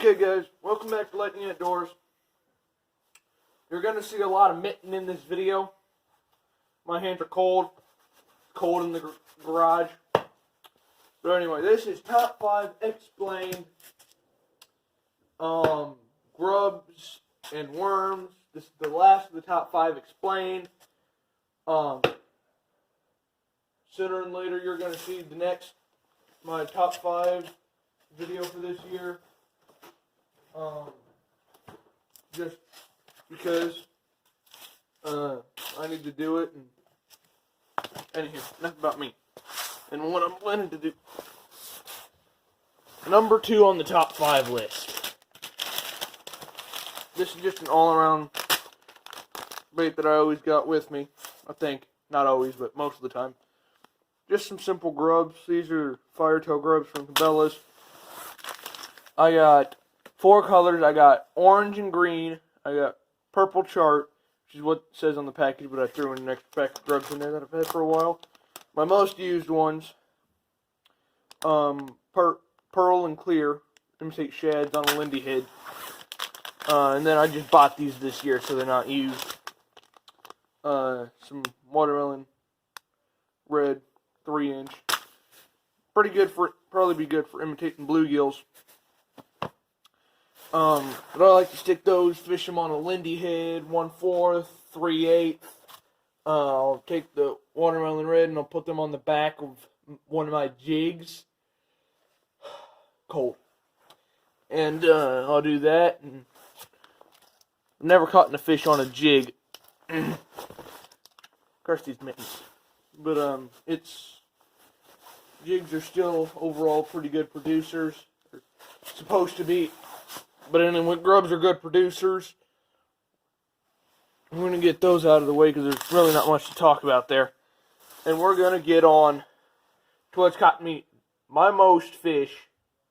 Okay guys, welcome back to Lightning Outdoors. You're going to see a lot of mitten in this video. My hands are cold. Cold in the garage. But anyway, this is top 5 explained grubs and worms. This is the last of the top 5 explained. Sooner than later you're going to see the next, my top 5 video for this year. Just because I need to do it, and anywho, enough about me and what I'm planning to do. Number 2 on the top 5 list. This is just an all-around bait that I always got with me. I think, not always, but most of the time. Just some simple grubs. These are firetail grubs from Cabela's. I got 4 colors. I got orange and green. I got purple chart, which is what it says on the package, but I threw in an extra pack of grubs in there that I've had for a while. My most used ones, pearl and clear, imitate shads on a Lindy head. And then I just bought these this year, so they're not used. Some watermelon red, 3-inch. Pretty good for, probably be good for imitating bluegills. But I like to stick those, fish them on a Lindy head, 1/4, 3/8. I'll take the watermelon red and I'll put them on the back of one of my jigs. Cold. And I'll do that. And I've never caught a fish on a jig. Curse these mittens. But jigs are still overall pretty good producers. They're supposed to be. But anyway, grubs are good producers. I'm going to get those out of the way because there's really not much to talk about there. And we're going to get on to what's caught me my most fish,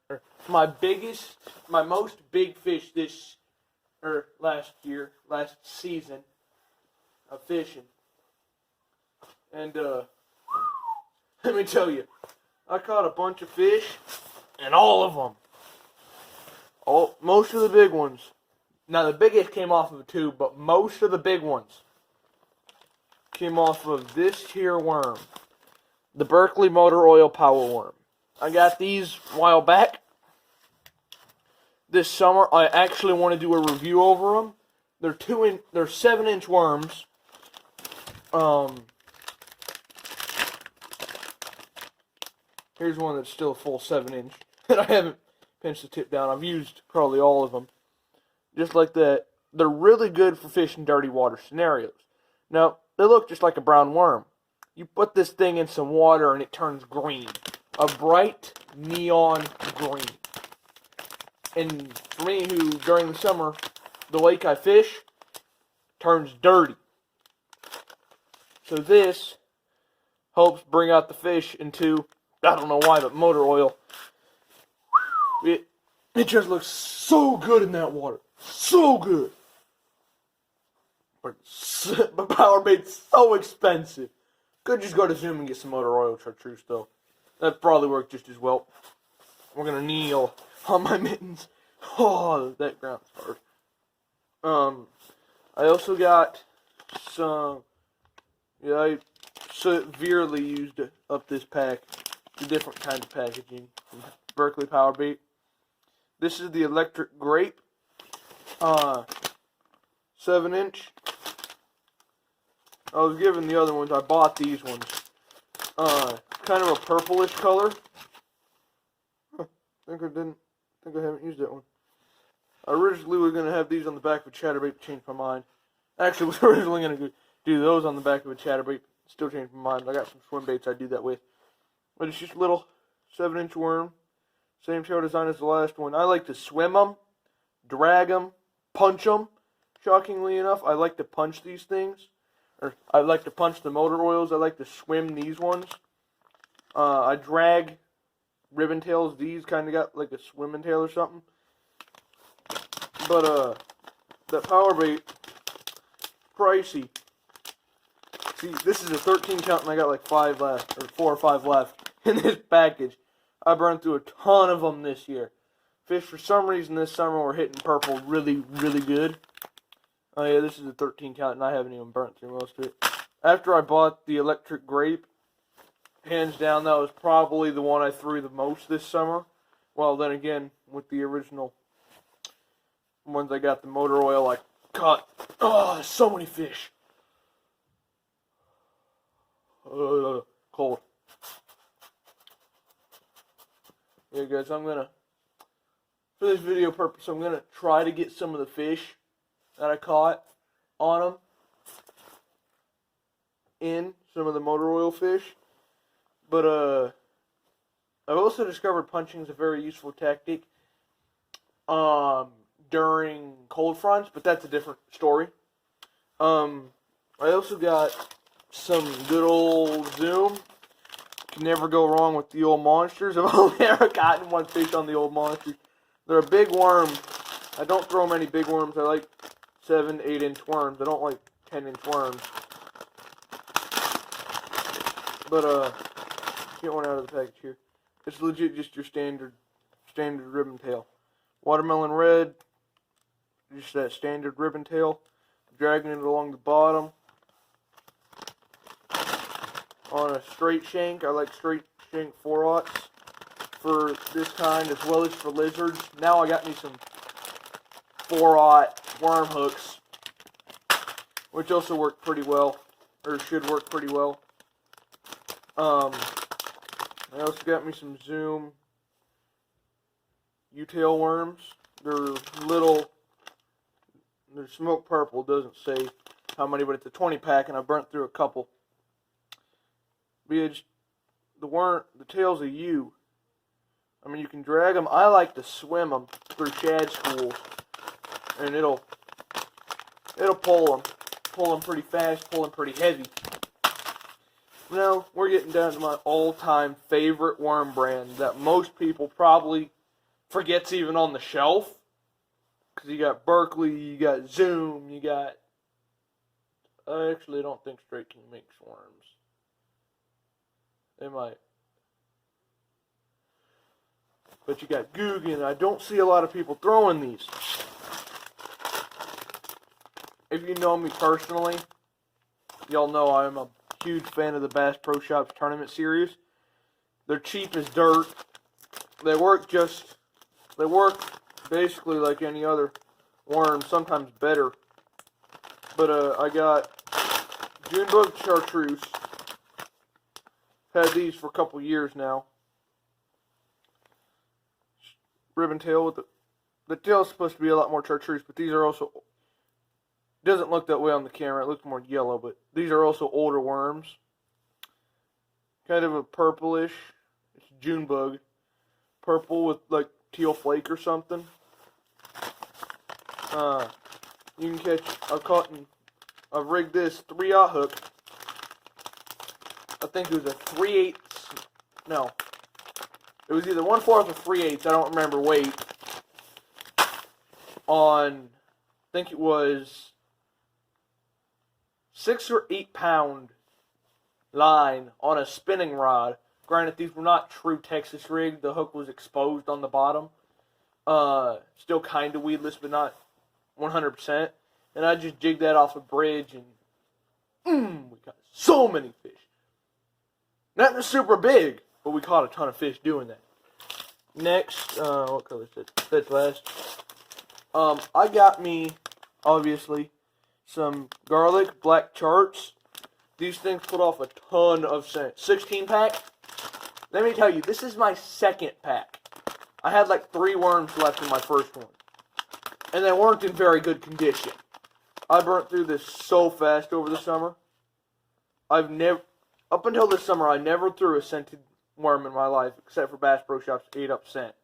or my most big fish last season of fishing. And let me tell you, I caught a bunch of fish, and all of them. Most of the big ones. Now the biggest came off of a tube, but most of the big ones came off of this here worm. The Berkley Motor Oil Power Worm. I got these a while back. This summer, I actually want to do a review over them. They're 7-inch worms. Here's one that's still a full 7-inch that I haven't pinched the tip down. I've used probably all of them. Just like that. They're really good for fishing dirty water scenarios. Now, they look just like a brown worm. You put this thing in some water and it turns green. A bright neon green. And for me, who during the summer, the lake I fish turns dirty. So this helps bring out the fish into, I don't know why, but motor oil. It just looks so good in that water. So good. But power bait's so expensive. Could just go to Zoom and get some motor oil chartreuse though. That'd probably work just as well. We're gonna kneel on my mittens. Oh, that ground's hard. I also got some, I severely used up this pack. The different kinds of packaging. Berkley Power Bait. This is the electric grape, 7-inch. I was given the other ones. I bought these ones. Kind of a purplish color. I think I haven't used that one. I originally was going to have these on the back of a chatterbait, but changed my mind. Actually, I was originally going to do those on the back of a chatterbait, still changed my mind. I got some swim baits I do that with. But it's just a little 7-inch worm. Same tail design as the last one. I like to swim them, drag them, punch them. Shockingly enough, I like to punch these things. Or I like to punch the motor oils. I like to swim these ones. I drag ribbon tails. These kind of got like a swimming tail or something. But that power bait, pricey. See, this is a 13 count and I got like 5 left, or 4 or 5 left in this package. I burned through a ton of them this year. fish for some reason this summer were hitting purple really, really good. Oh yeah, this is a 13 count and I haven't even burnt through most of it. After I bought the electric grape, hands down that was probably the one I threw the most this summer. Well, then again, with the original ones I got the motor oil, I caught, oh, so many fish. Cold. Yeah, guys, for this video purpose, I'm gonna try to get some of the fish that I caught on them in some of the motor oil fish. But I've also discovered punching is a very useful tactic during cold fronts, but that's a different story. I also got some good old Zoom. Can never go wrong with the old monsters. I've only ever gotten one fish on the old monsters. They're a big worm. I don't throw many big worms. I like 7, 8 inch worms. I don't like 10 inch worms. But get one out of the package here. It's legit just your standard ribbon tail. Watermelon red, just that standard ribbon tail. Dragging it along the bottom. On a straight shank, I like straight shank 4/0 for this kind as well as for lizards. Now I got me some 4/0 worm hooks, which also work pretty well, or should work pretty well. I also got me some Zoom U-tail worms. They're little, they're smoke purple, doesn't say how many, but it's a 20 pack and I burnt through a couple. But yeah, just the tail's a U. I mean, you can drag them. I like to swim them through shad schools, and it'll pull them pretty fast, pull them pretty heavy. Now, we're getting down to my all-time favorite worm brand that most people probably forgets even on the shelf. Because you got Berkeley, you got Zoom, you got... I actually don't think Straight King makes worms. They might. But you got Guggen. I don't see a lot of people throwing these. If you know me personally, y'all know I'm a huge fan of the Bass Pro Shops tournament series. They're cheap as dirt. They work basically like any other worm, sometimes better. But I got Junebug chartreuse. Had these for a couple years now. Ribbon tail with the tail is supposed to be a lot more chartreuse, but these are also, doesn't look that way on the camera. It looks more yellow, but these are also older worms. Kind of a purplish. It's Junebug. Purple with like teal flake or something. You can catch, I've rigged this 3/0 hook. I think it was a 3/8, no. It was either 1/4 or 3/8, I don't remember weight. On, I think it was 6 or 8 pound line on a spinning rod. Granted, these were not true Texas rigged. The hook was exposed on the bottom. Still kind of weedless, but not 100%. And I just jigged that off a bridge, and we caught so many fish. Nothing super big, but we caught a ton of fish doing that. Next, what color is that? That's last. I got me, obviously, some garlic black charts. These things put off a ton of scent. 16 pack. Let me tell you, this is my second pack. I had like 3 worms left in my first one. And they weren't in very good condition. I burnt through this so fast over the summer. Up until this summer, I never threw a scented worm in my life, except for Bass Pro Shops 8-Up Scent,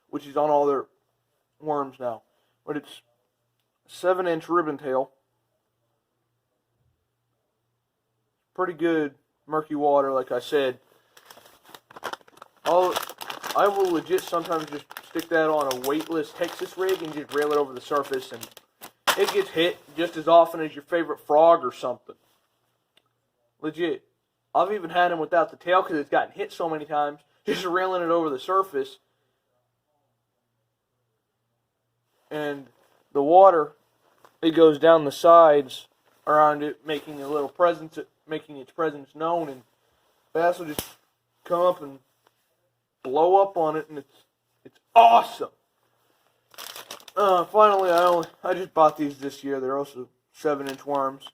which is on all their worms now. But it's 7-inch ribbon tail. Pretty good murky water, like I said. I will legit sometimes just stick that on a weightless Texas rig and just rail it over the surface, and it gets hit just as often as your favorite frog or something. Legit. I've even had them without the tail because it's gotten hit so many times. Just railing it over the surface. and the water, it goes down the sides around it, making a little presence, making its presence known, and bass will just come up and blow up on it, and it's awesome. Finally, I just bought these this year. They're also 7-inch worms.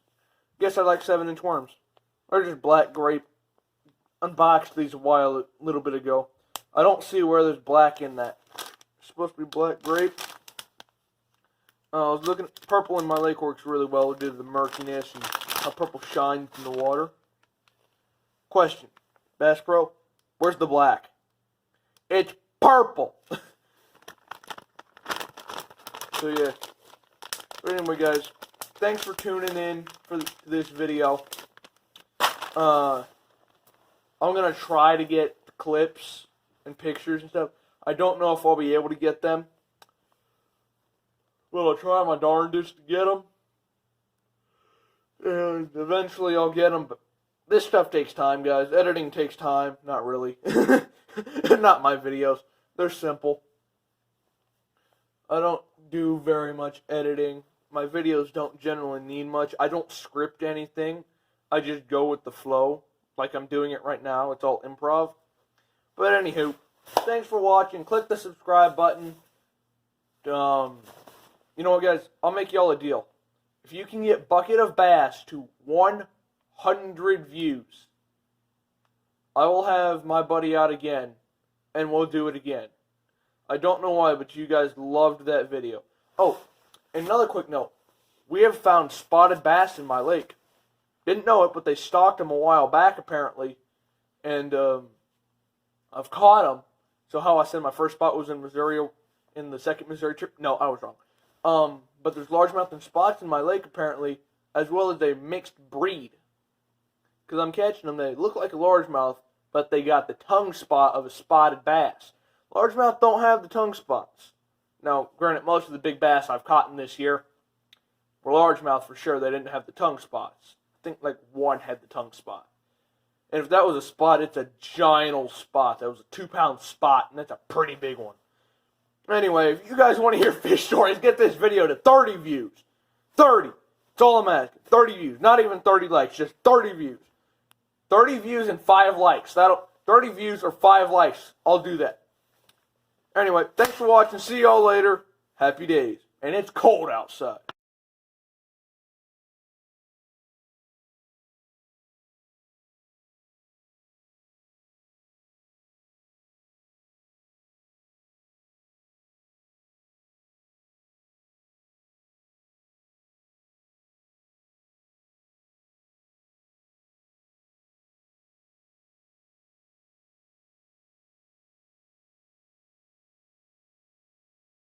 Guess I like 7-inch worms. Or just black grape. Unboxed these a little bit ago. I don't see where there's black in that. It's supposed to be black grape. I was looking at purple in my lake works really well due to the murkiness and how purple shines in the water. Question, Bass Pro, where's the black? It's purple. So yeah. But anyway, guys, thanks for tuning in for this video. I'm gonna try to get clips and pictures and stuff. I don't know if I'll be able to get them. Well, I'll try my darndest to get them. And eventually I'll get them, but this stuff takes time, guys. Editing takes time. Not really. Not my videos. They're simple. I don't do very much editing. My videos don't generally need much. I don't script anything. I just go with the flow, like I'm doing it right now. It's all improv. But anywho, thanks for watching. Click the subscribe button. You know what, guys? I'll make y'all a deal. If you can get Bucket of Bass to 100 views, I will have my buddy out again, and we'll do it again. I don't know why, but you guys loved that video. Oh, and another quick note. We have found spotted bass in my lake. Didn't know it, but they stocked them a while back, apparently. And I've caught them. So how I said my first spot was in Missouri, in the second Missouri trip. No, I was wrong. But there's largemouth and spots in my lake, apparently, as well as a mixed breed. Because I'm catching them, they look like a largemouth, but they got the tongue spot of a spotted bass. Largemouth don't have the tongue spots. Now, granted, most of the big bass I've caught in this year were largemouth for sure. They didn't have the tongue spots. I think like one had the tongue spot. And if that was a spot, it's a giant old spot. That was a 2-pound spot, and that's a pretty big one. Anyway, if you guys want to hear fish stories, get this video to 30 views. 30. That's all I'm asking. 30 views. Not even 30 likes, just 30 views. 30 views and 5 likes. 30 views or 5 likes. I'll do that. Anyway, thanks for watching. See y'all later. Happy days. And it's cold outside.